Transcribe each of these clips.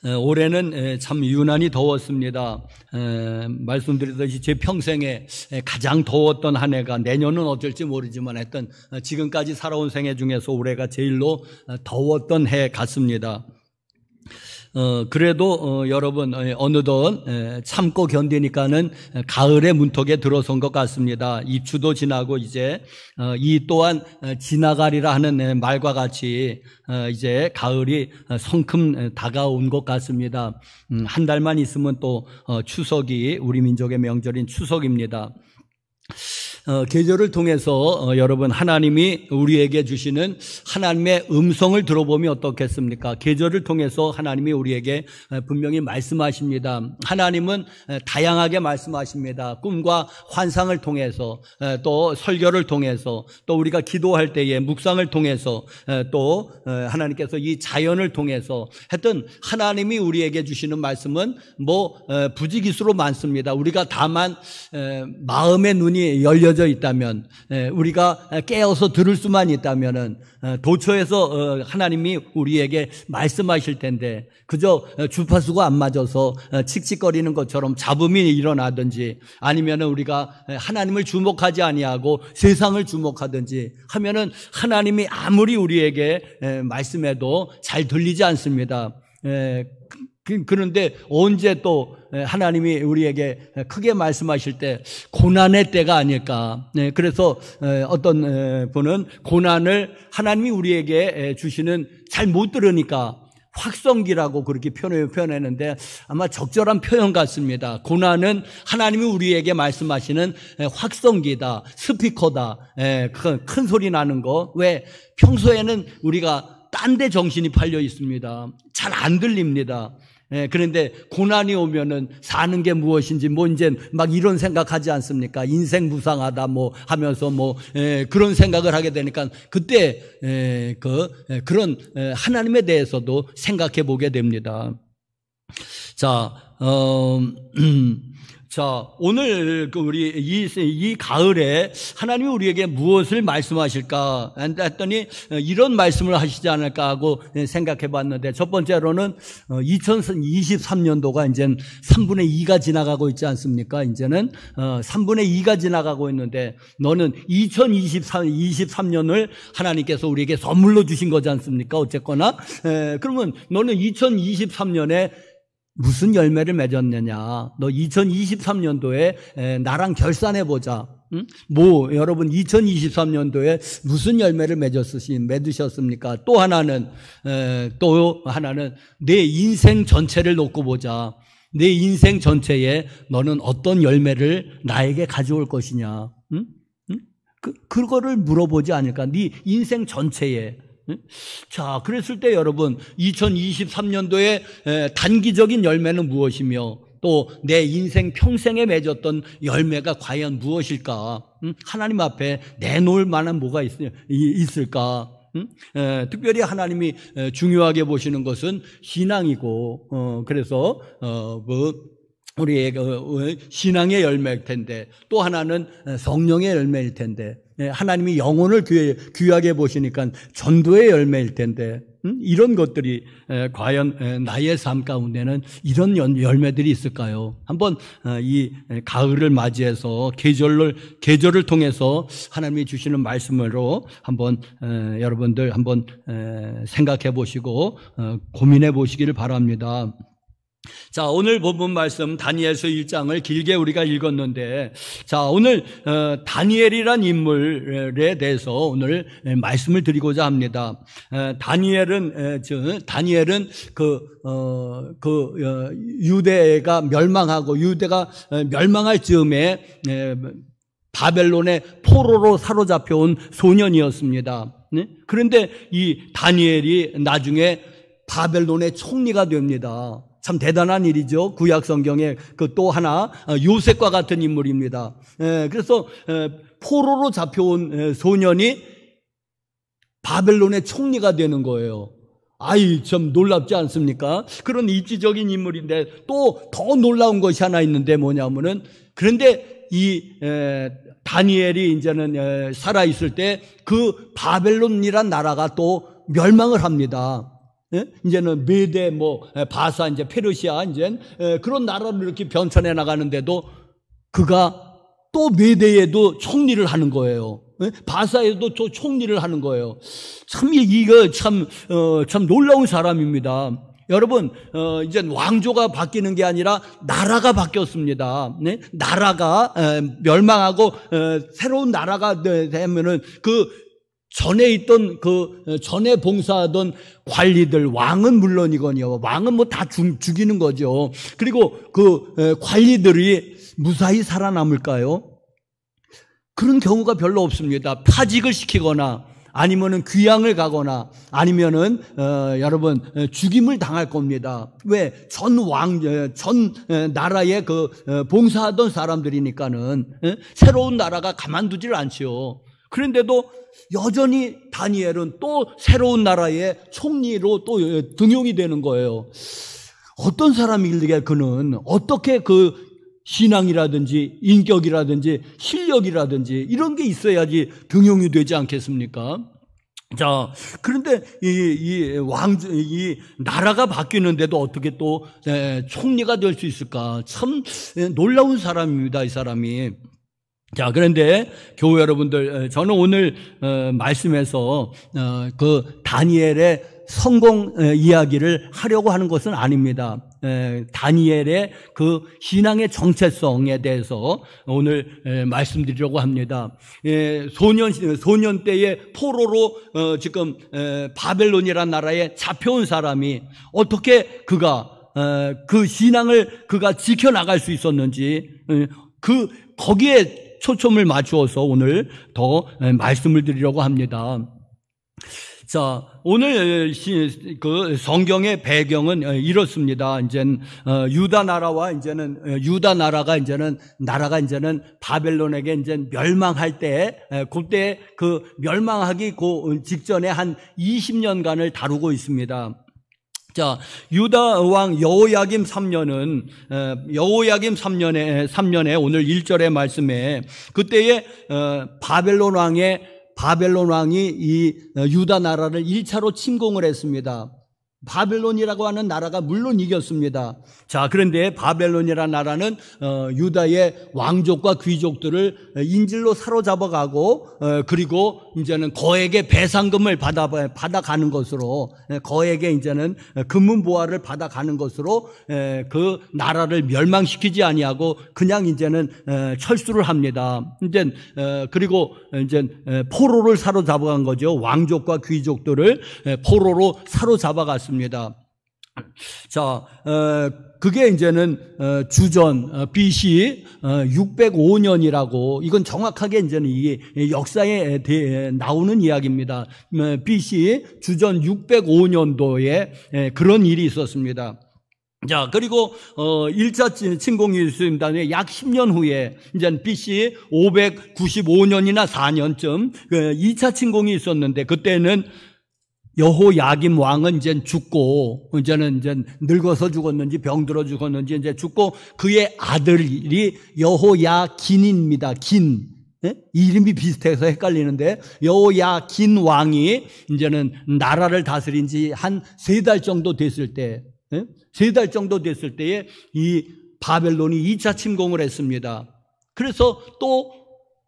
올해는 참 유난히 더웠습니다. 말씀드렸듯이 제 평생에 가장 더웠던 한 해가, 내년은 어쩔지 모르지만 하여튼 지금까지 살아온 생애 중에서 올해가 제일로 더웠던 해 같습니다. 그래도 여러분 어느덧 참고 견디니까는 가을의 문턱에 들어선 것 같습니다. 입추도 지나고 이제 이 또한 지나가리라 하는 말과 같이 이제 가을이 성큼 다가온 것 같습니다. 한 달만 있으면 또 추석이, 우리 민족의 명절인 추석입니다. 계절을 통해서 여러분 하나님이 우리에게 주시는 하나님의 음성을 들어보면 어떻겠습니까? 계절을 통해서 하나님이 우리에게 분명히 말씀하십니다. 하나님은 다양하게 말씀하십니다. 꿈과 환상을 통해서, 또 설교를 통해서, 또 우리가 기도할 때에 묵상을 통해서, 또 하나님께서 이 자연을 통해서, 하여튼 하나님이 우리에게 주시는 말씀은 부지기수로 많습니다. 우리가 다만 마음의 눈이 열려져 있다면, 우리가 깨어서 들을 수만 있다면은 도처에서 하나님이 우리에게 말씀하실 텐데, 그저 주파수가 안 맞아서 칙칙거리는 것처럼 잡음이 일어나든지, 아니면은 우리가 하나님을 주목하지 아니하고 세상을 주목하든지 하면은 하나님이 아무리 우리에게 말씀해도 잘 들리지 않습니다. 그런데 언제 또 하나님이 우리에게 크게 말씀하실 때 고난의 때가 아닐까. 그래서 어떤 분은 고난을 하나님이 우리에게 주시는, 잘 못 들으니까 확성기라고 그렇게 표현했는데 아마 적절한 표현 같습니다. 고난은 하나님이 우리에게 말씀하시는 확성기다, 스피커다. 큰 소리 나는 거. 왜? 평소에는 우리가 딴 데 정신이 팔려 있습니다. 잘 안 들립니다. 그런데 고난이 오면은 사는 게 무엇인지 이제 막 이런 생각하지 않습니까? 인생 무상하다 하면서 그런 생각을 하게 되니까 그때 그런 하나님에 대해서도 생각해 보게 됩니다. 자, 오늘 우리 이 가을에 하나님이 우리에게 무엇을 말씀하실까 했더니 이런 말씀을 하시지 않을까 하고 생각해 봤는데, 첫 번째로는 2023년도가 이제 3분의 2가 지나가고 있지 않습니까? 이제는 3분의 2가 지나가고 있는데, 너는 2023년을 하나님께서 우리에게 선물로 주신 거지 않습니까? 어쨌거나 그러면 너는 2023년에 무슨 열매를 맺었느냐? 너 2023년도에 나랑 결산해보자. 응? 여러분 2023년도에 무슨 열매를 맺으셨습니까? 또 하나는 내 인생 전체를 놓고 보자. 내 인생 전체에 너는 어떤 열매를 나에게 가져올 것이냐? 응? 그거를 물어보지 않을까? 네 인생 전체에. 자, 그랬을 때 여러분 2023년도에 단기적인 열매는 무엇이며, 또 내 인생 평생에 맺었던 열매가 과연 무엇일까? 하나님 앞에 내놓을 만한 뭐가 있을까? 특별히 하나님이 중요하게 보시는 것은 신앙이고, 그래서 우리의 신앙의 열매일 텐데, 또 하나는 성령의 열매일 텐데, 하나님이 영혼을 귀하게 보시니까 전도의 열매일 텐데, 이런 것들이 과연 나의 삶 가운데는 이런 열매들이 있을까요? 한번 이 가을을 맞이해서 계절을 통해서 하나님이 주시는 말씀으로 한번 여러분들 한번 생각해 보시고 고민해 보시기를 바랍니다. 자, 오늘 본문 말씀 다니엘서 1장을 길게 우리가 읽었는데, 자, 오늘 다니엘이란 인물에 대해서 오늘 말씀을 드리고자 합니다. 다니엘은 유대가 멸망할 즈음에 바벨론의 포로로 사로잡혀온 소년이었습니다. 그런데 이 다니엘이 나중에 바벨론의 총리가 됩니다. 참 대단한 일이죠. 구약 성경에 또 하나 요셉과 같은 인물입니다. 그래서 포로로 잡혀온 소년이 바벨론의 총리가 되는 거예요. 참 놀랍지 않습니까? 그런 입지적인 인물인데, 또 더 놀라운 것이 하나 있는데 뭐냐면은, 그런데 이 다니엘이 이제는 살아 있을 때 그 바벨론이란 나라가 또 멸망을 합니다. 이제는 메대, 바사, 이제 페르시아, 이제 그런 나라를 이렇게 변천해 나가는데도 그가 또 메대에도 총리를 하는 거예요. 바사에도 또 총리를 하는 거예요. 참 이거 참 놀라운 사람입니다. 여러분, 이제 왕조가 바뀌는 게 아니라 나라가 바뀌었습니다. 네? 나라가 멸망하고 새로운 나라가 되면은 그 전에 있던 전에 봉사하던 관리들, 왕은 물론이거니요. 왕은 다 죽이는 거죠. 그리고 그 관리들이 무사히 살아남을까요? 그런 경우가 별로 없습니다. 파직을 시키거나 아니면은 귀양을 가거나 아니면은 여러분 죽임을 당할 겁니다. 왜? 전 나라에 봉사하던 사람들이니까는 새로운 나라가 가만두질 않지요. 그런데도 여전히 다니엘은 또 새로운 나라의 총리로 또 등용이 되는 거예요. 어떤 사람이길래 그는 어떻게 신앙이라든지 인격이라든지 실력이라든지 이런 게 있어야지 등용이 되지 않겠습니까? 자, 그런데 이 나라가 바뀌는데도 어떻게 또 총리가 될 수 있을까? 참 놀라운 사람입니다, 이 사람이. 자, 그런데 교회 여러분들, 저는 오늘 말씀에서 그 다니엘의 성공 이야기를 하려고 하는 것은 아닙니다. 다니엘의 그 신앙의 정체성에 대해서 오늘 말씀드리려고 합니다. 소년 때의 포로로 지금 바벨론이라는 나라에 잡혀온 사람이 어떻게 그가 그 신앙을 그가 지켜나갈 수 있었는지 거기에 초점을 맞추어서 오늘 더 말씀을 드리려고 합니다. 자, 오늘 그 성경의 배경은 이렇습니다. 이제는 유다 나라가 이제는 바벨론에게 이제 멸망할 때, 그때 그 멸망하기 직전에 한 20년간을 다루고 있습니다. 자, 유다 왕 여호야김 3년에 오늘 1절의 말씀에 그때에 바벨론 왕이 이 유다 나라를 1차로 침공을 했습니다. 바벨론이라고 하는 나라가 물론 이겼습니다. 자, 그런데 바벨론이라는 나라는 유다의 왕족과 귀족들을 인질로 사로잡아가고 그리고 이제는 거액의 배상금을 받아가는 것으로 거액의 이제는 금문보화를 받아가는 것으로 그 나라를 멸망시키지 아니하고 그냥 이제는 철수를 합니다. 그리고 이제 포로를 사로잡아간 거죠. 왕족과 귀족들을 포로로 사로잡아갔습니다. 자, 그게 이제는 주전 BC 605년이라고 이건 정확하게 이제는 이게 역사에 나오는 이야기입니다. BC 주전 605년도에 그런 일이 있었습니다. 자, 그리고 1차 침공이 있습니다. 약 10년 후에 이제 BC 595년이나 4년쯤 2차 침공이 있었는데 그때는 여호야김 왕은 이제 죽고, 이제는 늙어서 죽었는지 병들어 죽었는지 이제 죽고 그의 아들이 여호야긴입니다. 긴. 이름이 비슷해서 헷갈리는데 여호야긴 왕이 이제는 나라를 다스린 지 한 3달 정도 됐을 때, 3달 정도 됐을 때에 이 바벨론이 2차 침공을 했습니다. 그래서 또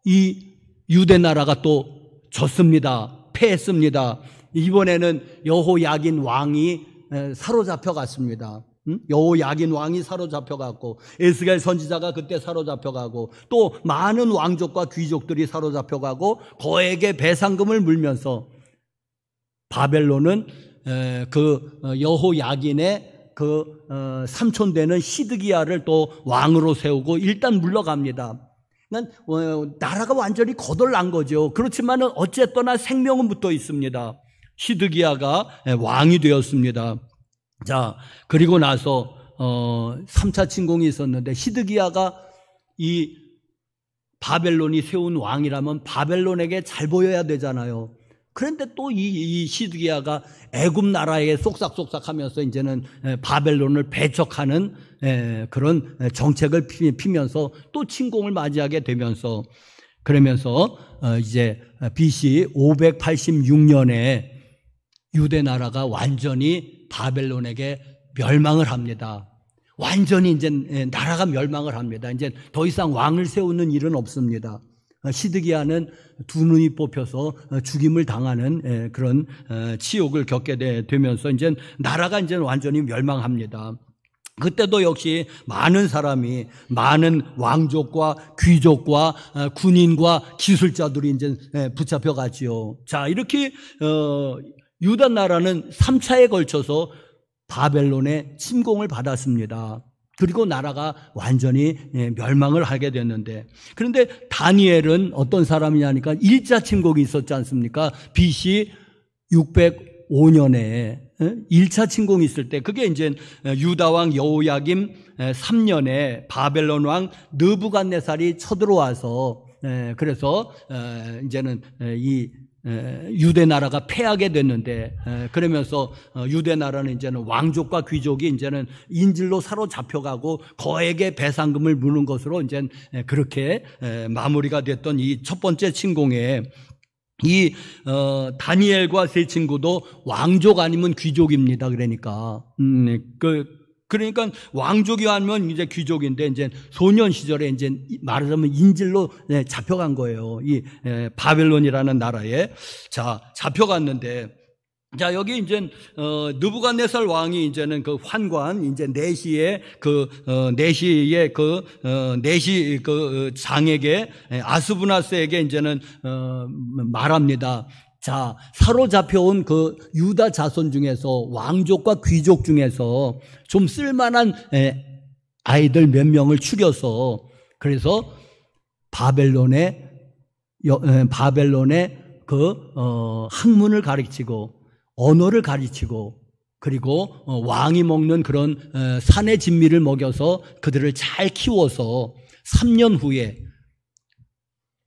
이 유대 나라가 또 졌습니다. 패했습니다. 이번에는 여호야긴 왕이 사로잡혀 갔습니다. 여호야긴 왕이 사로잡혀 갔고 에스겔 선지자가 그때 사로잡혀 가고 또 많은 왕족과 귀족들이 사로잡혀 가고 거액의 배상금을 물면서 바벨론은 그 여호야긴의 그 삼촌 되는 시드기야를 또 왕으로 세우고 일단 물러갑니다. 나라가 완전히 거덜난 거죠. 그렇지만은 어쨌거나 생명은 붙어 있습니다. 시드기야가 왕이 되었습니다. 자, 그리고 나서 3차 침공이 있었는데 시드기야가 이 바벨론이 세운 왕이라면 바벨론에게 잘 보여야 되잖아요. 그런데 또 이 시드기야가 애굽 나라에 쏙싹쏙싹하면서 이제는 바벨론을 배척하는 그런 정책을 피면서 또 침공을 맞이하게 되면서 그러면서 이제 BC 586년에 유대 나라가 완전히 바벨론에게 멸망을 합니다. 완전히 이제 나라가 멸망을 합니다. 이제 더 이상 왕을 세우는 일은 없습니다. 시드기야는 두 눈이 뽑혀서 죽임을 당하는 그런 치욕을 겪게 되면서 이제 나라가 이제 완전히 멸망합니다. 그때도 역시 많은 사람이, 많은 왕족과 귀족과 군인과 기술자들이 이제 붙잡혀 가지요. 자, 이렇게 유다 나라는 3차에 걸쳐서 바벨론의 침공을 받았습니다. 그리고 나라가 완전히 멸망을 하게 됐는데, 그런데 다니엘은 어떤 사람이냐니까 1차 침공이 있었지 않습니까? BC 605년에 1차 침공이 있을 때, 그게 이제 유다 왕 여호야김 3년에 바벨론 왕 느부갓네살이 쳐들어와서, 그래서 이제는 이 유대 나라가 패하게 됐는데, 그러면서 유대 나라는 이제는 왕족과 귀족이 이제는 인질로 사로잡혀가고 거액의 배상금을 무는 것으로 이제 그렇게 마무리가 됐던 이 첫 번째 침공에, 이 다니엘과 세 친구도 왕족 아니면 귀족입니다. 그러니까 왕족이 아니면 이제 귀족인데, 이제 소년 시절에 이제 말하자면 인질로 잡혀간 거예요. 이 바벨론이라는 나라에. 자, 잡혀갔는데, 자, 여기 이제 느부갓네살 왕이 이제는 그 환관, 이제 내시의 내시 장에게, 아스부나스에게 이제는 말합니다. 자, 사로잡혀온 그 유다 자손 중에서, 왕족과 귀족 중에서 좀 쓸만한 아이들 몇 명을 추려서, 그래서 바벨론의 그 학문을 가르치고 언어를 가르치고, 그리고 왕이 먹는 그런 산의 진미를 먹여서 그들을 잘 키워서 3년 후에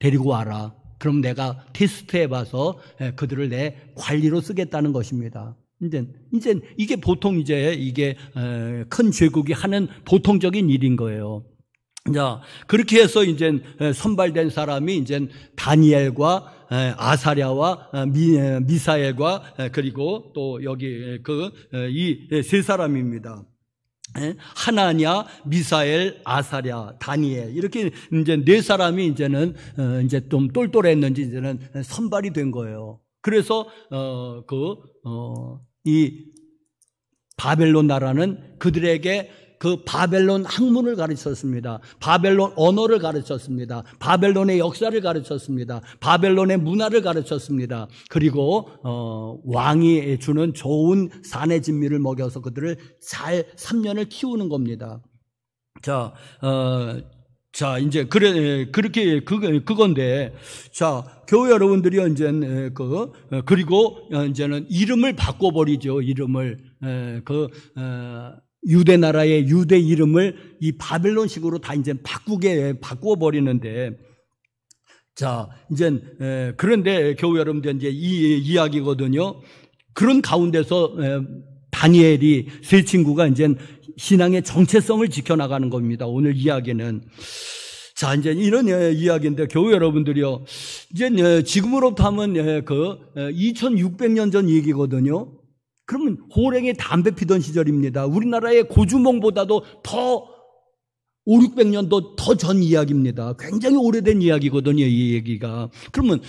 데리고 와라. 그럼 내가 테스트해봐서 그들을 내 관리로 쓰겠다는 것입니다. 이제 이게 보통 이게 큰 제국이 하는 보통적인 일인 거예요. 자, 그렇게 해서 이제 선발된 사람이 이제 다니엘과 아사랴와 미사엘과 그리고 또 여기 이 세 사람입니다. 하나냐, 미사엘, 아사랴, 다니엘, 이렇게 이제 네 사람이 이제는 이제 좀 똘똘했는지 이제는 선발이 된 거예요. 그래서 이 바벨론 나라는 그들에게 그 바벨론 학문을 가르쳤습니다. 바벨론 언어를 가르쳤습니다. 바벨론의 역사를 가르쳤습니다. 바벨론의 문화를 가르쳤습니다. 그리고 왕이 주는 좋은 산의 진미를 먹여서 그들을 잘 3년을 키우는 겁니다. 자, 이제 그렇게 그건데, 자, 교회 여러분들이 이제 그리고 이제는 이름을 바꿔버리죠. 이름을 유대 나라의 유대 이름을 이 바벨론식으로 다 이제 바꿔버리는데, 자, 이제 그런데 교회 여러분들 이제 이 이야기거든요. 그런 가운데서 다니엘이 세 친구가 이제 신앙의 정체성을 지켜나가는 겁니다. 오늘 이야기는. 자, 이제 이런 이야기인데, 교회 여러분들이요, 이제 지금으로부터 하면 2600년 전 얘기거든요. 그러면 호랭이 담배 피던 시절입니다. 우리나라의 고주몽보다도 더 5, 600년도 더 전 이야기입니다. 굉장히 오래된 이야기거든요, 이 얘기가. 그러면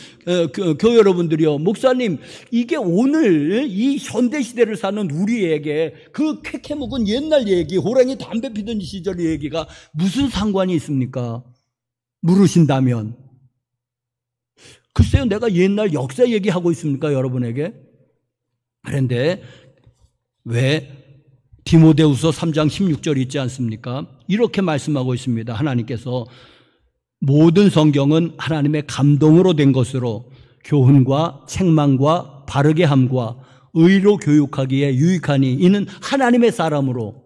교회 여러분들이요, 목사님, 이게 오늘 이 현대 시대를 사는 우리에게 그 쾌쾌묵은 옛날 얘기, 호랭이 담배 피던 시절 얘기가 무슨 상관이 있습니까? 물으신다면. 글쎄요, 내가 옛날 역사 얘기하고 있습니까, 여러분에게? 그런데 왜 디모데후서 3장 16절 있지 않습니까? 이렇게 말씀하고 있습니다. 하나님께서 모든 성경은 하나님의 감동으로 된 것으로 교훈과 책망과 바르게 함과 의로 교육하기에 유익하니 이는 하나님의 사람으로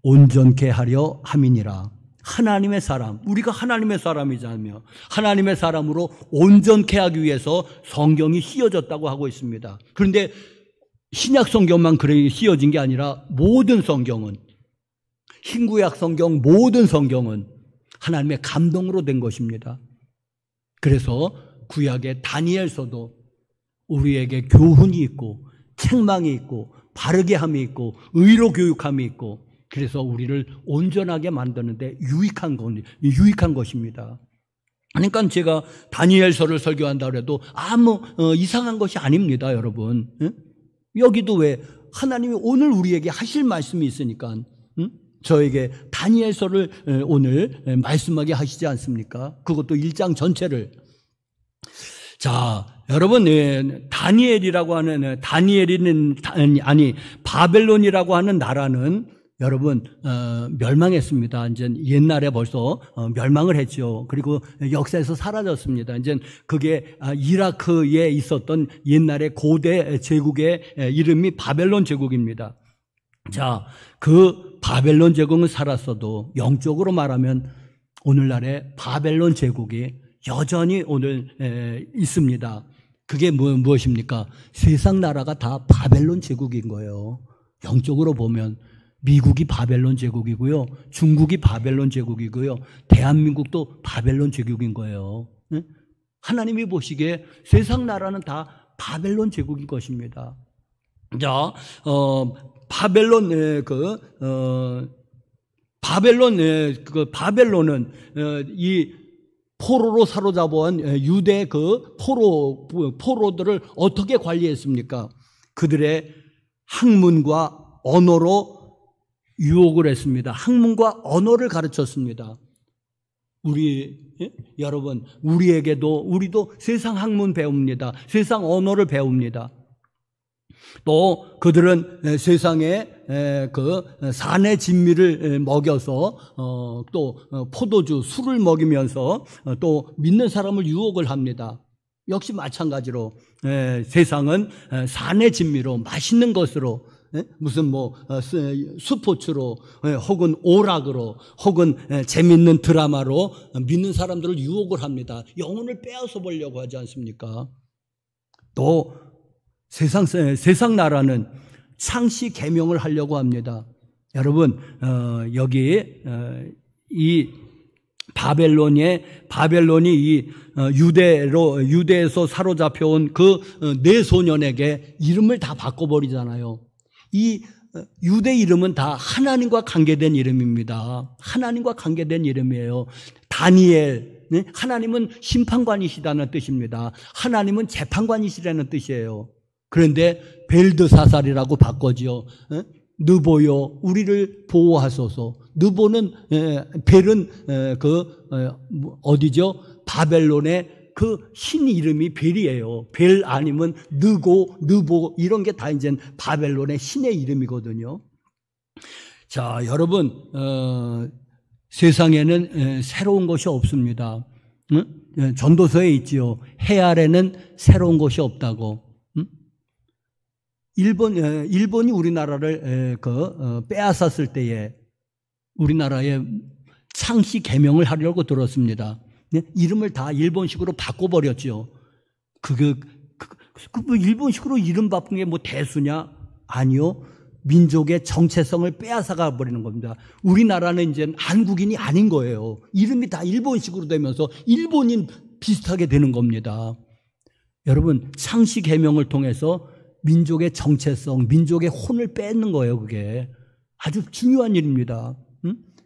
온전케 하려 함이니라. 하나님의 사람, 우리가 하나님의 사람이자며 하나님의 사람으로 온전케 하기 위해서 성경이 씌어졌다고 하고 있습니다. 그런데 신약 성경만 그렇게 씌어진 게 아니라 모든 성경은, 신구약 성경 모든 성경은 하나님의 감동으로 된 것입니다. 그래서 구약의 다니엘서도 우리에게 교훈이 있고 책망이 있고 바르게 함이 있고 의로 교육함이 있고 그래서 우리를 온전하게 만드는데 유익한 것입니다. 그러니까 제가 다니엘서를 설교한다고 해도 아무 이상한 것이 아닙니다, 여러분. 여기도 왜 하나님이 오늘 우리에게 하실 말씀이 있으니까 저에게 다니엘서를 오늘 말씀하게 하시지 않습니까? 그것도 1장 전체를. 자, 여러분, 다니엘이라고 하는, 바벨론이라고 하는 나라는 여러분, 멸망했습니다. 이제 옛날에 벌써 멸망을 했죠. 그리고 역사에서 사라졌습니다. 이제 그게 이라크에 있었던 옛날의 고대 제국의 이름이 바벨론 제국입니다. 자, 그 바벨론 제국은 살았어도 영적으로 말하면 오늘날의 바벨론 제국이 여전히 오늘 있습니다. 그게 무엇입니까? 세상 나라가 다 바벨론 제국인 거예요. 영적으로 보면 미국이 바벨론 제국이고요. 중국이 바벨론 제국이고요. 대한민국도 바벨론 제국인 거예요. 하나님이 보시기에 세상 나라는 다 바벨론 제국인 것입니다. 자, 바벨론은 이 포로로 사로잡아온 유대 그 포로들을 어떻게 관리했습니까? 그들의 학문과 언어로 유혹을 했습니다. 학문과 언어를 가르쳤습니다. 여러분, 우리도 세상 학문 배웁니다. 세상 언어를 배웁니다. 또 그들은 세상에 그 산의 진미를 먹여서 또 포도주, 술을 먹이면서 또 믿는 사람을 유혹을 합니다. 역시 마찬가지로 세상은 산의 진미로 맛있는 것으로 무슨 스포츠로 혹은 오락으로 혹은 재밌는 드라마로 믿는 사람들을 유혹을 합니다. 영혼을 빼앗아 보려고 하지 않습니까? 또 세상 나라는 창시 계명을 하려고 합니다. 여러분, 여기 이 바벨론이 이 유대에서 사로잡혀온 그 네 소년에게 이름을 다 바꿔버리잖아요. 이 유대 이름은 다 하나님과 관계된 이름입니다. 하나님과 관계된 이름이에요. 다니엘, 하나님은 심판관이시다는 뜻입니다. 하나님은 재판관이시라는 뜻이에요. 그런데 벨드사살이라고 바꿔지요. 느보요, 우리를 보호하소서. 느보는 벨은 어디죠? 바벨론의 그 신 이름이 벨이에요. 벨 아니면 느보 이런 게 다 이제 바벨론의 신의 이름이거든요. 자, 여러분, 세상에는 새로운 것이 없습니다. 전도서에 있지요. 해 아래는 새로운 것이 없다고. 일본이 우리나라를 빼앗았을 때에 우리나라에 창씨 개명을 하려고 들었습니다. 이름을 다 일본식으로 바꿔버렸죠. 일본식으로 이름 바꾼 게 대수냐? 아니요. 민족의 정체성을 빼앗아가 버리는 겁니다. 우리나라는 이제 한국인이 아닌 거예요. 이름이 다 일본식으로 되면서 일본인 비슷하게 되는 겁니다. 여러분, 창씨 개명을 통해서 민족의 정체성, 민족의 혼을 뺏는 거예요. 그게 아주 중요한 일입니다.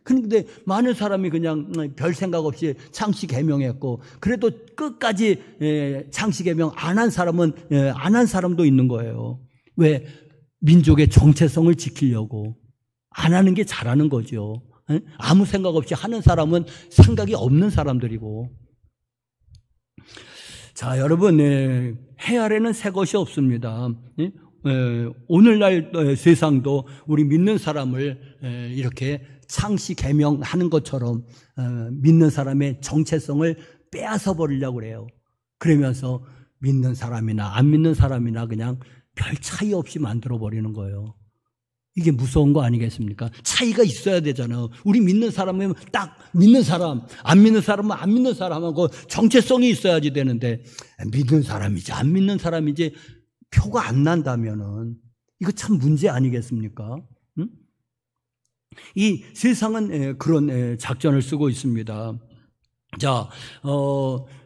그런데 많은 사람이 그냥 별 생각 없이 창씨 개명했고, 그래도 끝까지 창씨 개명 안 한 사람도 있는 거예요. 왜? 민족의 정체성을 지키려고. 안 하는 게 잘하는 거죠. 아무 생각 없이 하는 사람은 생각이 없는 사람들이고. 자, 여러분, 해 아래는 새 것이 없습니다. 오늘날 세상도 우리 믿는 사람을 이렇게 창씨 개명하는 것처럼 믿는 사람의 정체성을 빼앗아 버리려고 그래요. 그러면서 믿는 사람이나 안 믿는 사람이나 그냥 별 차이 없이 만들어 버리는 거예요. 이게 무서운 거 아니겠습니까? 차이가 있어야 되잖아요. 우리 믿는 사람이면 딱 믿는 사람, 안 믿는 사람은 안 믿는 사람하고 정체성이 있어야지 되는데, 믿는 사람이지 안 믿는 사람이지 표가 안 난다면은 이거 참 문제 아니겠습니까? 이 세상은 그런 작전을 쓰고 있습니다. 자,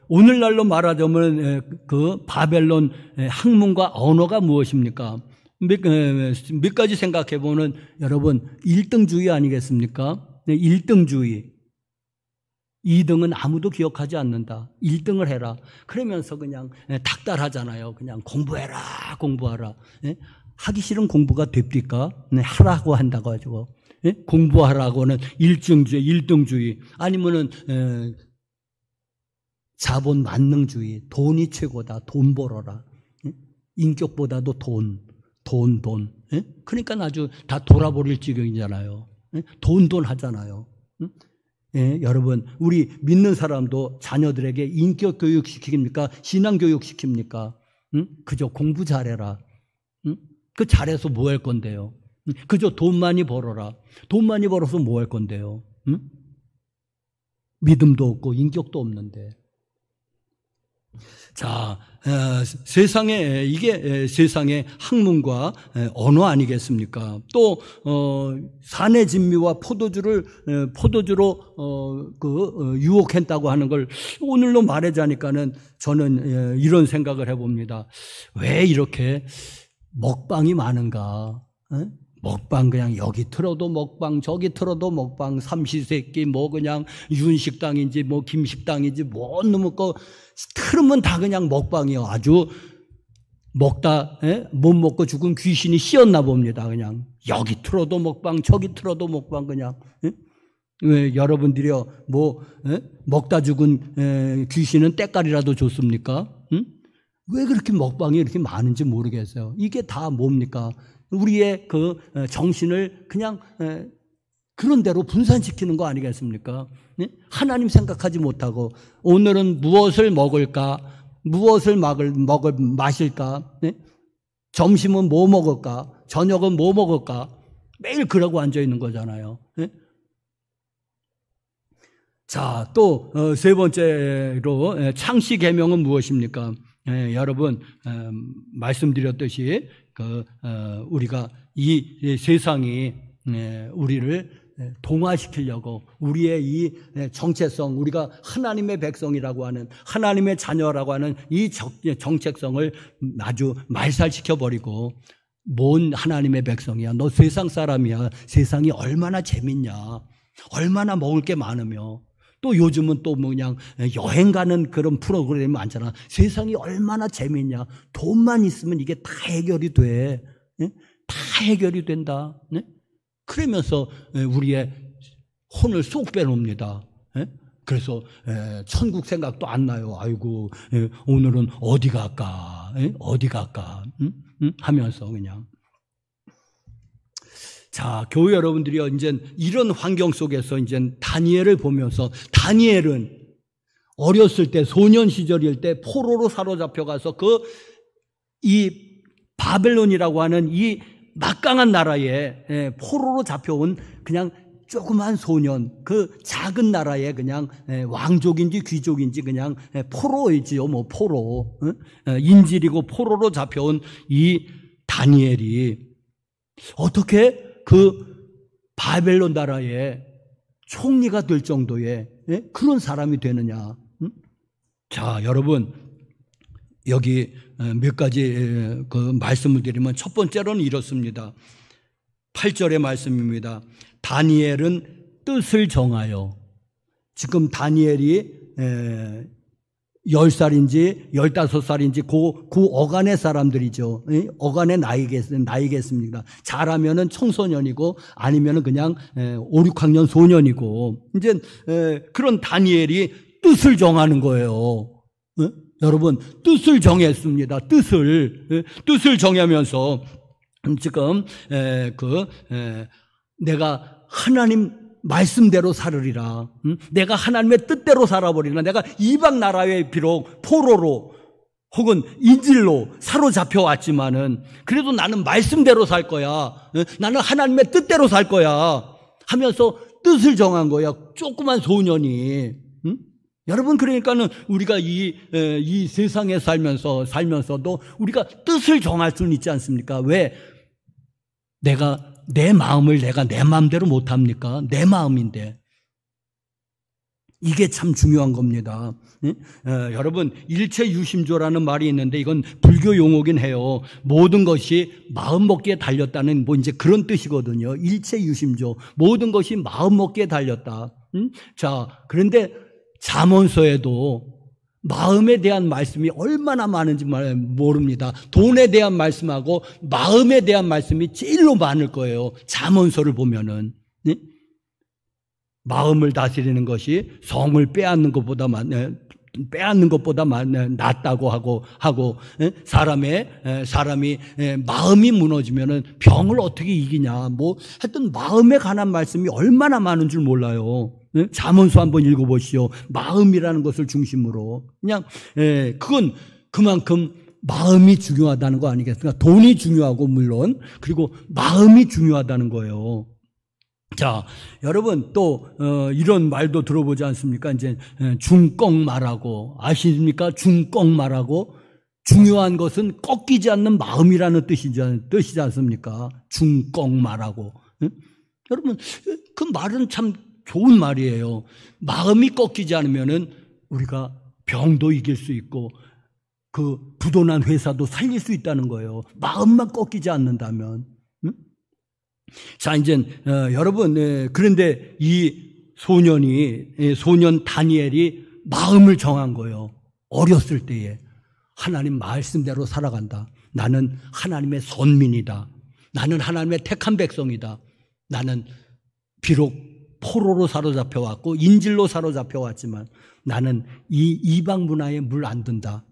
오늘날로 말하자면 그 바벨론 학문과 언어가 무엇입니까? 몇 가지 생각해 보면 여러분 1등주의 아니겠습니까? 1등주의. 2등은 아무도 기억하지 않는다. 1등을 해라. 그러면서 그냥 닥달하잖아요. 그냥 공부해라, 공부하라. 하기 싫은 공부가 됩니까? 하라고 한다고 가지고. 공부하라고는 1등주의. 아니면은 자본 만능주의. 돈이 최고다. 돈 벌어라. 인격보다도 돈. 그러니까 아주 다 돌아버릴 지경이잖아요. 돈 하잖아요. 여러분, 우리 믿는 사람도 자녀들에게 인격 교육 시킵니까? 신앙 교육 시킵니까? 그저 공부 잘해라. 그 잘해서 뭐 할 건데요? 그저 돈 많이 벌어라. 돈 많이 벌어서 뭐 할 건데요? 믿음도 없고 인격도 없는데. 자, 이게 세상의 학문과 언어 아니겠습니까? 또 산의 진미와 포도주로 유혹했다고 하는 걸 오늘로 말하자니까는 저는 이런 생각을 해봅니다. 왜 이렇게 먹방이 많은가? 먹방 그냥 여기 틀어도 먹방, 저기 틀어도 먹방, 삼시세끼 뭐 그냥 윤식당인지 뭐 김식당인지 뭐 놈의 거 틀으면 다 그냥 먹방이요. 아주 먹다 못 먹고 죽은 귀신이 씌었나 봅니다. 그냥 여기 틀어도 먹방, 저기 틀어도 먹방 그냥. 왜 여러분들이요 뭐 먹다 죽은 귀신은 때깔이라도 줬습니까? 왜 그렇게 먹방이 이렇게 많은지 모르겠어요. 이게 다 뭡니까? 우리의 그 정신을 그냥 그런 대로 분산시키는 거 아니겠습니까? 하나님 생각하지 못하고 오늘은 무엇을 먹을까? 무엇을 마실까? 점심은 뭐 먹을까? 저녁은 뭐 먹을까? 매일 그러고 앉아 있는 거잖아요. 자, 또 세 번째로 창시 계명은 무엇입니까? 여러분 말씀드렸듯이 우리가 이 세상이 우리를 동화시키려고 우리의 이 정체성, 우리가 하나님의 백성이라고 하는 하나님의 자녀라고 하는 이 정체성을 아주 말살시켜버리고 뭔 하나님의 백성이야, 너 세상 사람이야, 세상이 얼마나 재밌냐, 얼마나 먹을 게 많으며 또 요즘은 또 뭐 그냥 여행 가는 그런 프로그램이 많잖아. 세상이 얼마나 재밌냐, 돈만 있으면 이게 다 해결이 돼. 다 해결이 된다. 그러면서 우리의 혼을 쏙 빼놓습니다. 그래서 천국 생각도 안 나요. 아이고 오늘은 어디 갈까? 어디 갈까? 하면서 그냥. 자, 교회 여러분들이요, 이제 이런 환경 속에서 이제 다니엘을 보면서, 다니엘은 어렸을 때, 소년 시절일 때 포로로 사로잡혀가서 이 바벨론이라고 하는 이 막강한 나라에 포로로 잡혀온 그냥 조그만 소년, 그 작은 나라에 그냥 왕족인지 귀족인지 그냥 포로이지요, 뭐 포로. 인질이고 포로로 잡혀온 이 다니엘이 어떻게 그 바벨론 나라의 총리가 될 정도의 그런 사람이 되느냐. 자, 여러분, 여기 몇 가지 그 말씀을 드리면 첫 번째로는 이렇습니다. 8절의 말씀입니다. 다니엘은 뜻을 정하여. 지금 다니엘이 10살인지 15살인지 그 어간의 사람들이죠. 어간의 나이겠습니다. 잘하면은 청소년이고 아니면은 그냥 5, 6학년 소년이고, 이제 그런 다니엘이 뜻을 정하는 거예요. 여러분, 뜻을 정했습니다. 뜻을 정하면서 지금 내가 하나님 말씀대로 살으리라. 내가 하나님의 뜻대로 살아버리라. 내가 이방 나라에 비록 포로로 혹은 인질로 사로잡혀 왔지만은 그래도 나는 말씀대로 살 거야. 나는 하나님의 뜻대로 살 거야 하면서 뜻을 정한 거야. 조그만 소년이. 여러분, 그러니까는 우리가 이 세상에 살면서도 우리가 뜻을 정할 수는 있지 않습니까? 왜? 내 마음을 내가 내 마음대로 못합니까? 내 마음인데. 이게 참 중요한 겁니다. 여러분, 일체유심조라는 말이 있는데 이건 불교 용어긴 해요. 모든 것이 마음먹기에 달렸다는 뭐 이제 그런 뜻이거든요. 일체유심조. 모든 것이 마음먹기에 달렸다. 자, 그런데 잠언서에도 마음에 대한 말씀이 얼마나 많은지 모릅니다. 돈에 대한 말씀하고 마음에 대한 말씀이 제일로 많을 거예요. 잠언서를 보면은. 마음을 다스리는 것이 성을 빼앗는 것보다 낫다고 하고 사람이 마음이 무너지면은 병을 어떻게 이기냐, 뭐 하여튼 마음에 관한 말씀이 얼마나 많은 줄 몰라요. 잠언서 한번 읽어보시오. 마음이라는 것을 중심으로 그냥 그건 그만큼 마음이 중요하다는 거 아니겠습니까? 돈이 중요하고 물론, 그리고 마음이 중요하다는 거예요. 자, 여러분 또 이런 말도 들어보지 않습니까? 이제 중꺾말하고 아십니까? 중꺾말하고 중요한 것은 꺾이지 않는 마음이라는 뜻이지 않습니까? 중꺾말하고. 여러분 그 말은 참 좋은 말이에요. 마음이 꺾이지 않으면은 우리가 병도 이길 수 있고 그 부도난 회사도 살릴 수 있다는 거예요. 마음만 꺾이지 않는다면. 자, 이제 여러분, 그런데 이 소년 다니엘이 마음을 정한 거예요. 어렸을 때에 하나님 말씀대로 살아간다. 나는 하나님의 선민이다. 나는 하나님의 택한 백성이다. 나는 비록 포로로 사로잡혀 왔고 인질로 사로잡혀 왔지만 나는 이 이방 문화에 물 안 든다.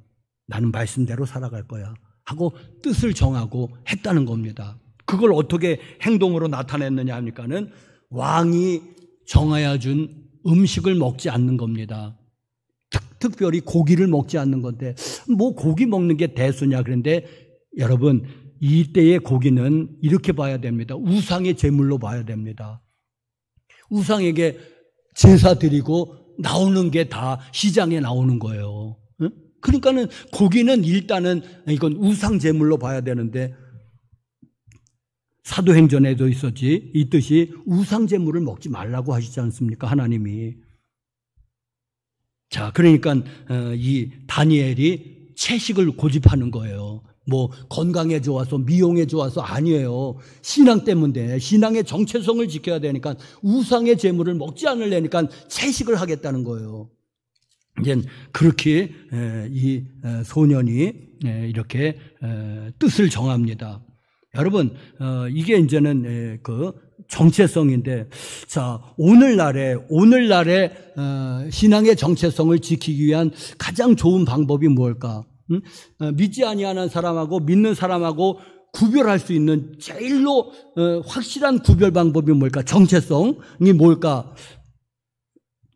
나는 말씀대로 살아갈 거야 하고 뜻을 정하고 했다는 겁니다. 그걸 어떻게 행동으로 나타냈느냐 하니까는 왕이 정하여 준 음식을 먹지 않는 겁니다. 특별히 고기를 먹지 않는 건데 뭐 고기 먹는 게 대수냐. 그런데 여러분 이때의 고기는 이렇게 봐야 됩니다. 우상의 제물로 봐야 됩니다. 우상에게 제사 드리고 나오는 게 다 시장에 나오는 거예요. 그러니까는 고기는 일단은 이건 우상 제물로 봐야 되는데 사도행전에도 있었지 이 뜻이 우상 제물을 먹지 말라고 하시지 않습니까? 하나님이. 자, 그러니까 이 다니엘이 채식을 고집하는 거예요. 뭐 건강에 좋아서 미용에 좋아서 아니에요. 신앙 때문에 신앙의 정체성을 지켜야 되니까 우상의 제물을 먹지 않으려니까 채식을 하겠다는 거예요. 이제 그렇게 이 소년이 이렇게 뜻을 정합니다. 여러분 이게 이제는 그 정체성인데, 자 오늘날에 신앙의 정체성을 지키기 위한 가장 좋은 방법이 뭘까? 믿지 아니하는 사람하고 믿는 사람하고 구별할 수 있는 제일로 확실한 구별 방법이 뭘까? 정체성이 뭘까?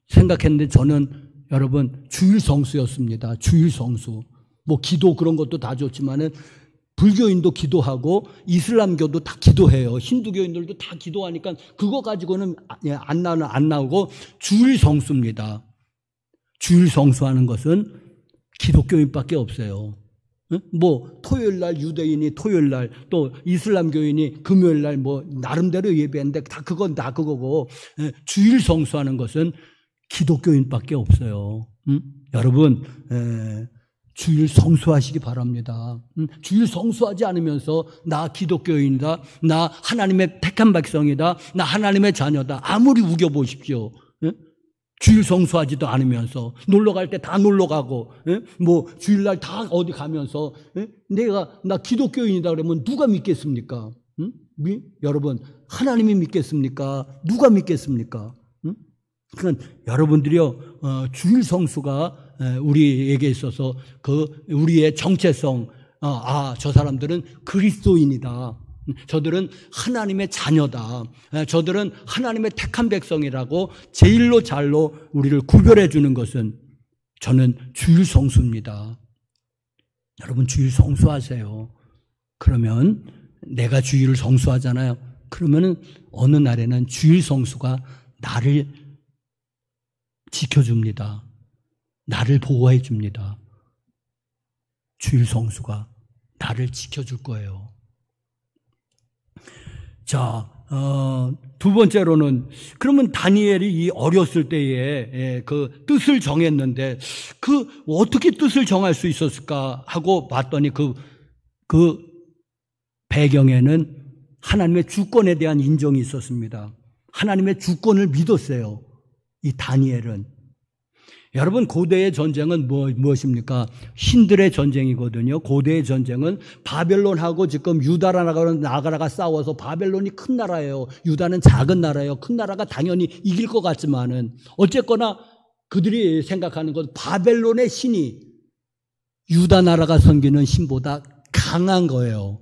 생각했는데 저는 여러분 주일 성수였습니다. 주일 성수. 뭐 기도 그런 것도 다 좋지만은 불교인도 기도하고 이슬람교도 다 기도해요. 힌두교인들도 다 기도하니까 그거 가지고는 안 나오고 주일 성수입니다. 주일 성수하는 것은 기독교인밖에 없어요. 뭐 토요일날 유대인이 토요일날 또 이슬람교인이 금요일날 뭐 나름대로 예배하는데 다 그건 다 그거고, 주일 성수하는 것은 기독교인밖에 없어요. 여러분 주일 성수하시기 바랍니다. 주일 성수하지 않으면서 나 기독교인이다, 나 하나님의 택한 백성이다, 나 하나님의 자녀다 아무리 우겨보십시오. 주일 성수하지도 않으면서 놀러 갈 때 다 놀러 가고 뭐 주일날 다 어디 가면서 나 기독교인이다 그러면 누가 믿겠습니까? 여러분 하나님이 믿겠습니까? 누가 믿겠습니까? 그러니까 여러분들이요 주일 성수가 우리에게 있어서 그 우리의 정체성, 저 사람들은 그리스도인이다, 저들은 하나님의 자녀다, 저들은 하나님의 택한 백성이라고 제일로 잘로 우리를 구별해 주는 것은 저는 주일 성수입니다. 여러분 주일 성수하세요. 그러면 내가 주일을 성수하잖아요. 그러면은 어느 날에는 주일 성수가 나를 지켜줍니다. 나를 보호해 줍니다. 주일 성수가 나를 지켜줄 거예요. 자, 두 번째로는 그러면 다니엘이 이 어렸을 때에 그 뜻을 정했는데 그 어떻게 뜻을 정할 수 있었을까 하고 봤더니 그 배경에는 하나님의 주권에 대한 인정이 있었습니다. 하나님의 주권을 믿었어요. 이 다니엘은. 여러분, 고대의 전쟁은 무엇입니까? 신들의 전쟁이거든요. 고대의 전쟁은 바벨론하고 지금 나가라가 싸워서 바벨론이 큰 나라예요. 유다는 작은 나라예요. 큰 나라가 당연히 이길 것 같지만은 어쨌거나 그들이 생각하는 건 바벨론의 신이 유다 나라가 섬기는 신보다 강한 거예요.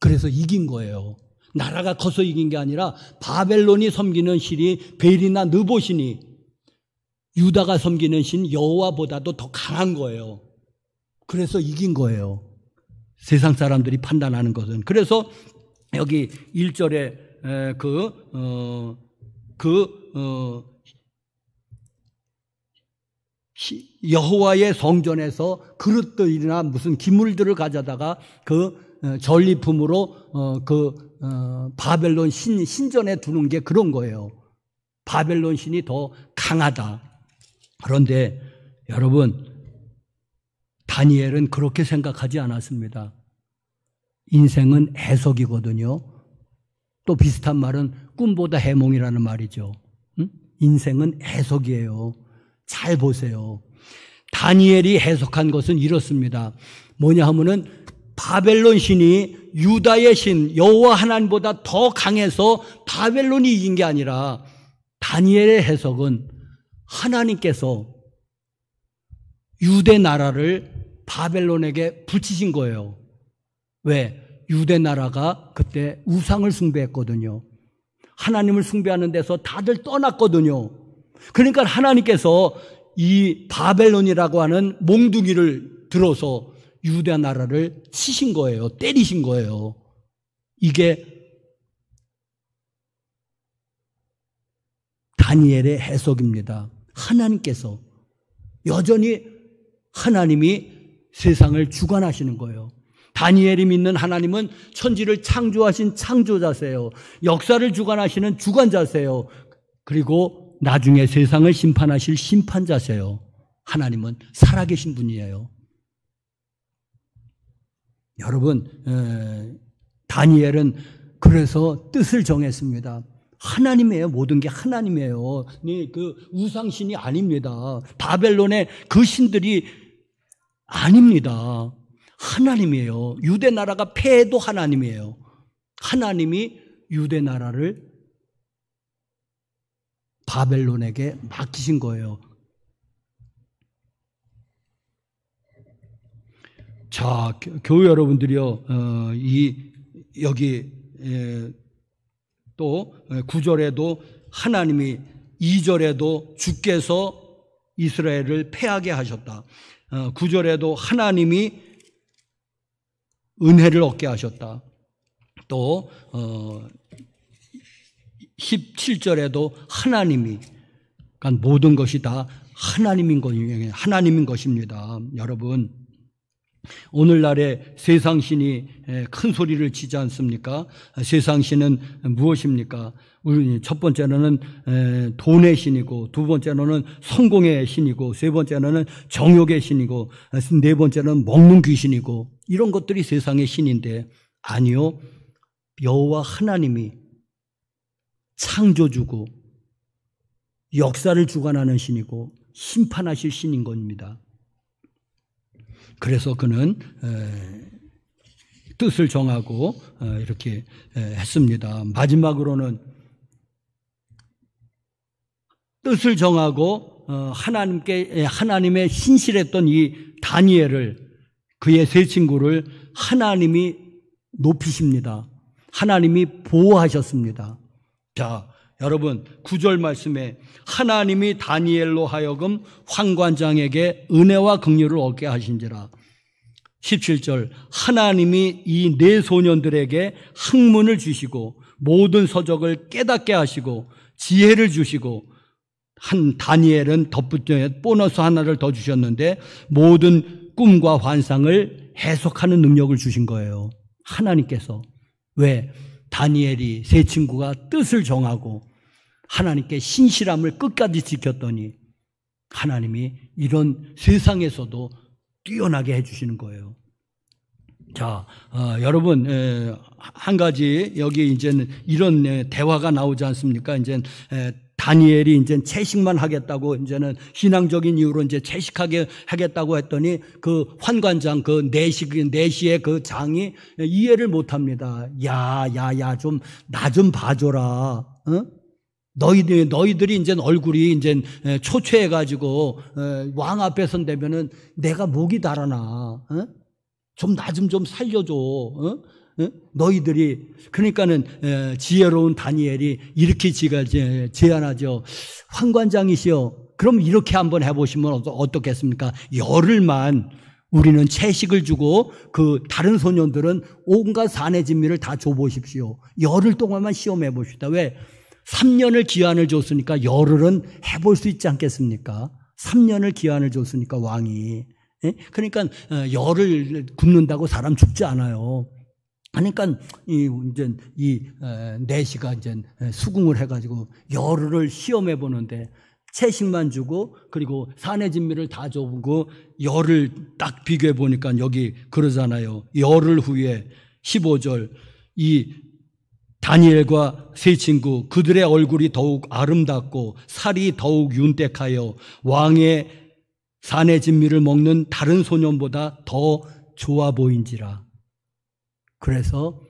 그래서 이긴 거예요. 나라가 커서 이긴 게 아니라 바벨론이 섬기는 신이 벨이나 느보신이 유다가 섬기는 신 여호와보다도 더 강한 거예요. 그래서 이긴 거예요. 세상 사람들이 판단하는 것은. 그래서 여기 1절에 여호와의 성전에서 그릇들이나 무슨 기물들을 가져다가 그 전리품으로 바벨론 신전에 두는 게 그런 거예요. 바벨론 신이 더 강하다. 그런데 여러분, 다니엘은 그렇게 생각하지 않았습니다. 인생은 해석이거든요. 또 비슷한 말은 꿈보다 해몽이라는 말이죠. 인생은 해석이에요. 잘 보세요. 다니엘이 해석한 것은 이렇습니다. 뭐냐 하면은 바벨론 신이 유다의 신 여호와 하나님보다 더 강해서 바벨론이 이긴 게 아니라 다니엘의 해석은 하나님께서 유대 나라를 바벨론에게 붙이신 거예요. 왜? 유대 나라가 그때 우상을 숭배했거든요. 하나님을 숭배하는 데서 다들 떠났거든요. 그러니까 하나님께서 이 바벨론이라고 하는 몽둥이를 들어서 유대 나라를 치신 거예요. 때리신 거예요. 이게 다니엘의 해석입니다. 하나님께서 여전히 하나님이 세상을 주관하시는 거예요. 다니엘이 믿는 하나님은 천지를 창조하신 창조자세요. 역사를 주관하시는 주관자세요. 그리고 나중에 세상을 심판하실 심판자세요. 하나님은 살아계신 분이에요. 여러분, 다니엘은 그래서 뜻을 정했습니다. 하나님이에요. 모든 게 하나님이에요. 그 우상신이 아닙니다. 바벨론의 그 신들이 아닙니다. 하나님이에요. 유대 나라가 패해도 하나님이에요. 하나님이 유대 나라를 바벨론에게 맡기신 거예요. 자, 교회 여러분들이요, 여기 또 9절에도 하나님이 2절에도 주께서 이스라엘을 패하게 하셨다. 9절에도 하나님이 은혜를 얻게 하셨다. 또 17절에도 하나님이, 그러니까 모든 것이 다 하나님인 것입니다. 여러분, 오늘날의 세상신이 큰 소리를 치지 않습니까? 세상신은 무엇입니까? 우리 첫 번째로는 돈의 신이고, 두 번째로는 성공의 신이고, 세 번째로는 정욕의 신이고, 네 번째로는 먹는 귀신이고, 이런 것들이 세상의 신인데, 아니요, 여호와 하나님이 창조주고 역사를 주관하는 신이고 심판하실 신인 겁니다. 그래서 그는 뜻을 정하고 이렇게 했습니다. 마지막으로는 뜻을 정하고 하나님의 신실했던 이 다니엘을, 그의 세 친구를 하나님이 높이십니다. 하나님이 보호하셨습니다. 자, 여러분, 9절 말씀에 하나님이 다니엘로 하여금 환관장에게 은혜와 긍휼을 얻게 하신지라. 17절, 하나님이 이 네 소년들에게 학문을 주시고 모든 서적을 깨닫게 하시고 지혜를 주시고, 한 다니엘은 덧붙여 보너스 하나를 더 주셨는데 모든 꿈과 환상을 해석하는 능력을 주신 거예요. 하나님께서. 왜? 다니엘이 세 친구가 뜻을 정하고 하나님께 신실함을 끝까지 지켰더니 하나님이 이런 세상에서도 뛰어나게 해주시는 거예요. 자, 여러분, 한 가지 여기 이제는 이런 대화가 나오지 않습니까? 이제 다니엘이 이제 채식만 하겠다고 이제는 신앙적인 이유로 이제 채식하게 하겠다고 했더니 그 환관장 그 내시의 그 장이 이해를 못 합니다. 야, 좀 나 좀 봐줘라. 어? 너희들이 이제 얼굴이 이제 초췌해가지고 왕 앞에 선대면은 내가 목이 달아나. 어? 좀 나 좀 살려줘. 어? 너희들이 그러니까는 지혜로운 다니엘이 이렇게 제안하죠. 환관장이시여, 그럼 이렇게 한번 해보시면 어떻겠습니까? 열흘만 우리는 채식을 주고 그 다른 소년들은 온갖 산의 진미를 다 줘보십시오. 열흘 동안만 시험해 봅시다. 왜? 3년을 기한을 줬으니까 열흘은 해볼 수 있지 않겠습니까? 3년을 기한을 줬으니까 왕이. 그러니까 열을 굶는다고 사람 죽지 않아요. 그러니까 이 내시가 이제 수긍을 해가지고 열흘을 시험해 보는데 채식만 주고 그리고 산의 진미를 다 줘보고 열을 딱 비교해 보니까 여기 그러잖아요. 열흘 후에 15절 이 다니엘과 세 친구 그들의 얼굴이 더욱 아름답고 살이 더욱 윤택하여 왕의 산의 진미를 먹는 다른 소년보다 더 좋아 보인지라. 그래서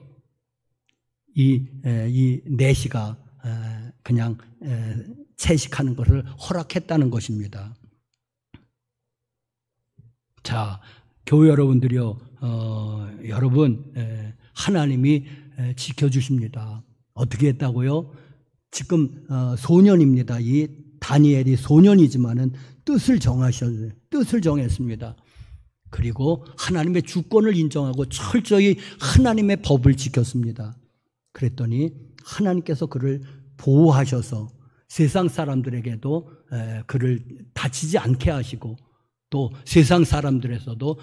이 내시가 그냥 채식하는 것을 허락했다는 것입니다. 자, 교회 여러분들이요, 여러분 하나님이 지켜주십니다. 어떻게 했다고요? 지금 소년입니다. 이 다니엘이 소년이지만은 뜻을 정했습니다. 그리고 하나님의 주권을 인정하고 철저히 하나님의 법을 지켰습니다. 그랬더니 하나님께서 그를 보호하셔서 세상 사람들에게도 그를 다치지 않게 하시고 또 세상에서도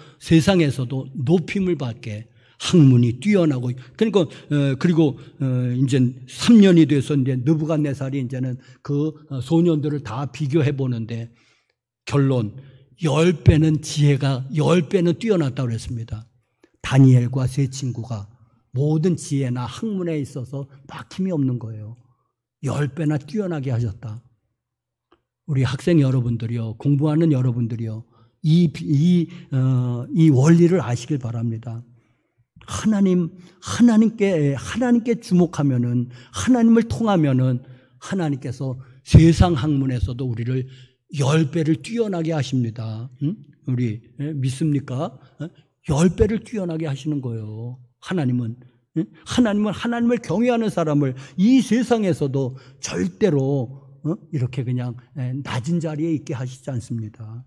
높임을 받게 학문이 뛰어나고 그러니까 그리고 이제 3년이 돼서 이제 느부갓네살이 이제는 그 소년들을 다 비교해 보는데 결론 10배는 지혜가 10배는 뛰어났다고 그랬습니다. 다니엘과 세 친구가 모든 지혜나 학문에 있어서 막힘이 없는 거예요. 10배나 뛰어나게 하셨다. 우리 학생 여러분들이요, 공부하는 여러분들이요, 이 원리를 아시길 바랍니다. 하나님께 주목하면은, 하나님을 통하면은, 하나님께서 세상 학문에서도 우리를 10배를 뛰어나게 하십니다. 응? 우리 믿습니까? 10배를 뛰어나게 하시는 거예요. 하나님은 하나님을 경외하는 사람을 이 세상에서도 절대로 이렇게 그냥 낮은 자리에 있게 하시지 않습니다.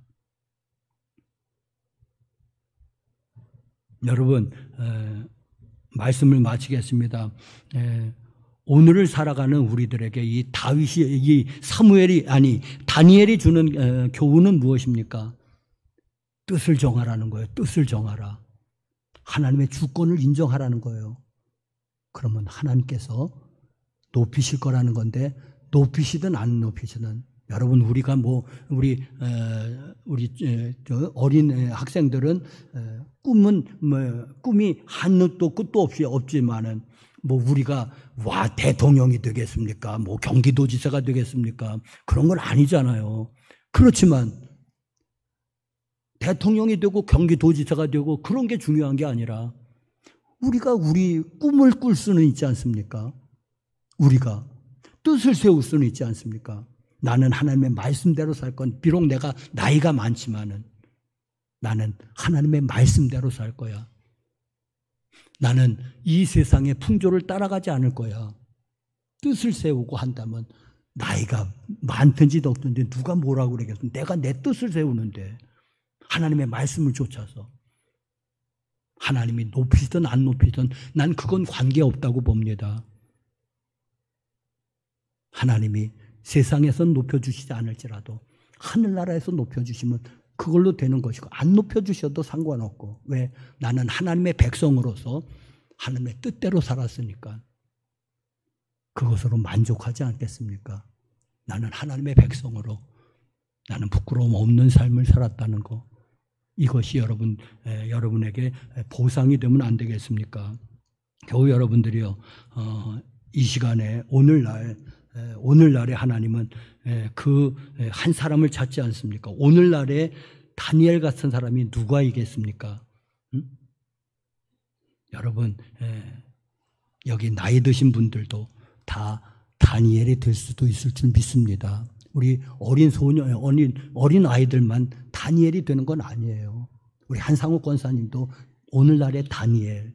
여러분, 말씀을 마치겠습니다. 오늘을 살아가는 우리들에게 다니엘이 주는 교훈은 무엇입니까? 뜻을 정하라는 거예요. 뜻을 정하라. 하나님의 주권을 인정하라는 거예요. 그러면 하나님께서 높이실 거라는 건데, 높이시든 안 높이시든, 여러분, 우리가 우리 어린 학생들은 꿈이 한눈도 끝도 없이 없지만은, 우리가 대통령이 되겠습니까? 경기도지사가 되겠습니까? 그런 건 아니잖아요. 그렇지만 대통령이 되고 경기도지사가 되고 그런 게 중요한 게 아니라 우리가 우리 꿈을 꿀 수는 있지 않습니까? 우리가 뜻을 세울 수는 있지 않습니까? 나는 하나님의 말씀대로 살 건, 비록 내가 나이가 많지만은 나는 하나님의 말씀대로 살 거야. 나는 이 세상의 풍조를 따라가지 않을 거야. 뜻을 세우고 한다면 나이가 많든지 적든지 누가 뭐라고 그러겠어. 내가 내 뜻을 세우는데 하나님의 말씀을 쫓아서 하나님이 높이든 안 높이든 난 그건 관계없다고 봅니다. 하나님이 세상에선 높여주시지 않을지라도 하늘나라에서 높여주시면 그걸로 되는 것이고, 안 높여주셔도 상관없고. 왜? 나는 하나님의 백성으로서 하나님의 뜻대로 살았으니까. 그것으로 만족하지 않겠습니까? 나는 하나님의 백성으로 나는 부끄러움 없는 삶을 살았다는 거. 이것이 여러분에게 보상이 되면 안 되겠습니까? 겨우 여러분들이요, 이 시간에 오늘날에 하나님은 그 한 사람을 찾지 않습니까? 오늘날에 다니엘 같은 사람이 누가 있겠습니까? 여러분, 여기 나이 드신 분들도 다 다니엘이 될 수도 있을 줄 믿습니다. 우리 어린 아이들만 다니엘이 되는 건 아니에요. 우리 한상욱 권사님도 오늘날의 다니엘,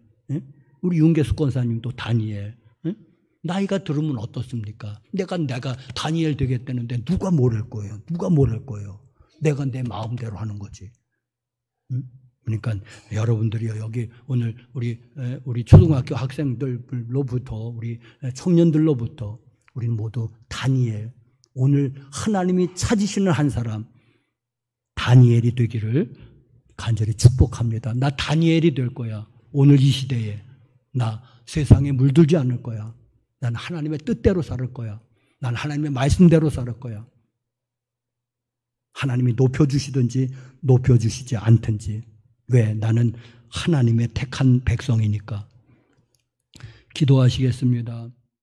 우리 윤계숙 권사님도 다니엘. 나이가 들으면 어떻습니까? 내가 다니엘 되겠다는데 누가 뭐랄 거예요? 누가 뭐랄 거예요? 내가 내 마음대로 하는 거지. 그러니까 여러분들이요, 여기 오늘 우리 초등학교 학생들로부터 우리 청년들로부터 우리는 모두 다니엘, 오늘 하나님이 찾으시는 한 사람 다니엘이 되기를 간절히 축복합니다. 나 다니엘이 될 거야. 오늘 이 시대에 나 세상에 물들지 않을 거야. 나는 하나님의 뜻대로 살 거야. 나는 하나님의 말씀대로 살 거야. 하나님이 높여주시든지 높여주시지 않든지. 왜? 나는 하나님의 택한 백성이니까. 기도하시겠습니다.